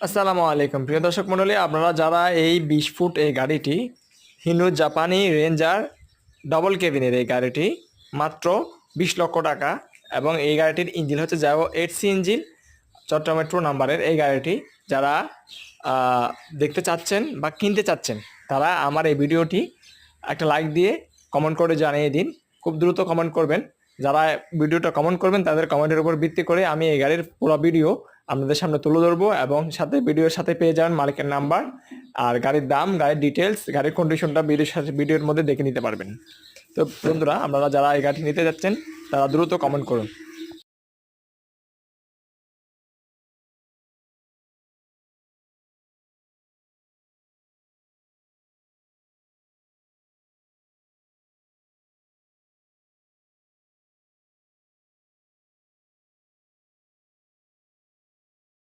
আসসালামু আলাইকুম প্রিয় দর্শক মণ্ডলী, আপনারা যারা এই 20 ফুট এই গাড়িটি হিন্দু জাপানি রেঞ্জার ডবল কেবিনের এই গাড়িটি মাত্র 20 লক্ষ টাকা এবং এই গাড়িটির ইঞ্জিন হচ্ছে যাবো 8C ইঞ্জিন চট্টগ্রাম মেট্রো নাম্বারের এই গাড়িটি যারা দেখতে চাচ্ছেন বা কিনতে চাচ্ছেন তারা আমার এই ভিডিওটি একটা লাইক দিয়ে কমেন্ট করে জানিয়ে দিন। খুব দ্রুত কমেন্ট করবেন। যারা ভিডিওটা কমেন্ট করবেন তাদের কমেন্টের উপর ভিত্তি করে আমি এই গাড়ির পুরো ভিডিও আপনাদের সামনে তুলে ধরবো এবং সাথে ভিডিওর সাথে পেয়ে যাবেন মালিকের নাম্বার আর গাড়ির দাম, গাড়ির ডিটেলস, গাড়ির কন্ডিশনটা ভিডিওর মধ্যে দেখে নিতে পারবেন। তো বন্ধুরা, আপনারা যারা এই গাড়িটি নিতে যাচ্ছেন তারা দ্রুত কমেন্ট করুন।